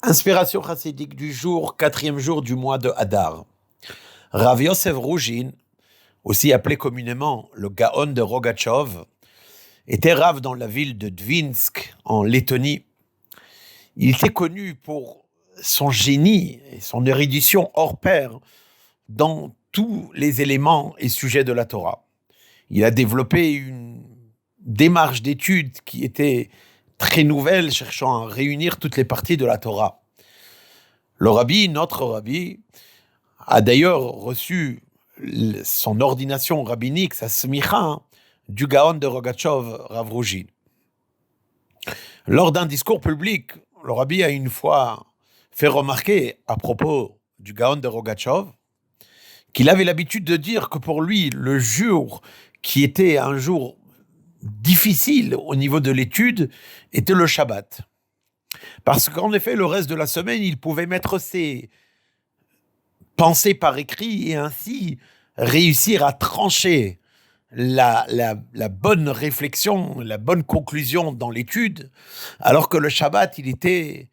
Inspiration chassidique du jour, 4e jour du mois de Hadar. Rav Yosef Rougin, aussi appelé communément le Gaon de Rogatchov, était Rav dans la ville de Dvinsk, en Lettonie. Il était connu pour son génie et son érudition hors pair dans tous les éléments et sujets de la Torah. Il a développé une démarche d'étude qui était très nouvelle, cherchant à réunir toutes les parties de la Torah. Le rabbi, notre rabbi, a d'ailleurs reçu son ordination rabbinique, sa smicha, du Gaon de Rogatchov, Rav Rougin. Lors d'un discours public, le rabbi a une fois fait remarquer à propos du Gaon de Rogatchov qu'il avait l'habitude de dire que pour lui, le jour qui était un jour difficile au niveau de l'étude était le Shabbat. Parce qu'en effet, le reste de la semaine, il pouvait mettre ses pensées par écrit et ainsi réussir à trancher la bonne réflexion, la bonne conclusion dans l'étude, alors que le Shabbat, il était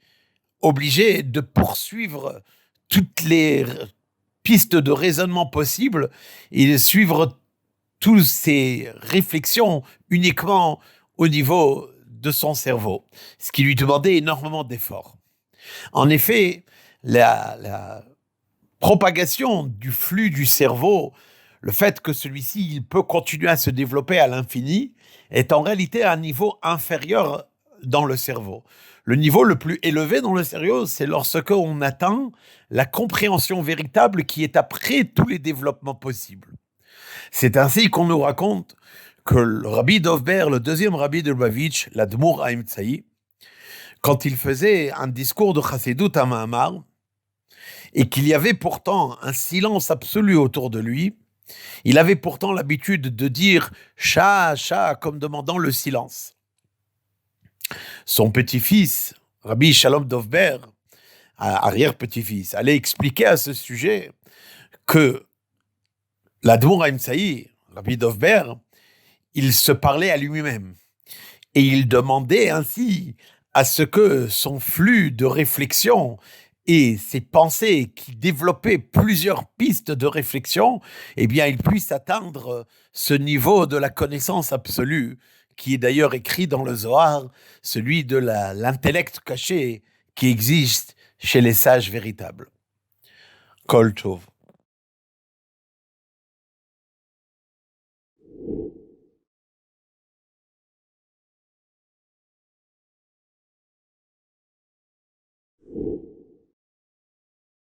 obligé de poursuivre toutes les pistes de raisonnement possibles et de suivre toutes ces réflexions uniquement au niveau de son cerveau, ce qui lui demandait énormément d'efforts. En effet, la propagation du flux du cerveau, le fait que celui-ci il peut continuer à se développer à l'infini, est en réalité à un niveau inférieur dans le cerveau. Le niveau le plus élevé dans le cerveau, c'est lorsque on atteint la compréhension véritable qui est après tous les développements possibles. C'est ainsi qu'on nous raconte que le rabbi Dovber, le deuxième rabbi de Lubavitch, l'Admour Haïm Tsaï, quand il faisait un discours de Chassidut à Mahamar, et qu'il y avait pourtant un silence absolu autour de lui, il avait pourtant l'habitude de dire « Cha, cha » comme demandant le silence. Son petit-fils, Rabbi Shalom Dovber, arrière-petit-fils, allait expliquer à ce sujet que l'Admour Haïm Tsaï, Rabbi Dovber, il se parlait à lui-même et il demandait ainsi à ce que son flux de réflexion et ses pensées qui développaient plusieurs pistes de réflexion, eh bien, il puisse atteindre ce niveau de la connaissance absolue qui est d'ailleurs écrit dans le Zohar, celui de l'intellect caché qui existe chez les sages véritables. Kol Tov.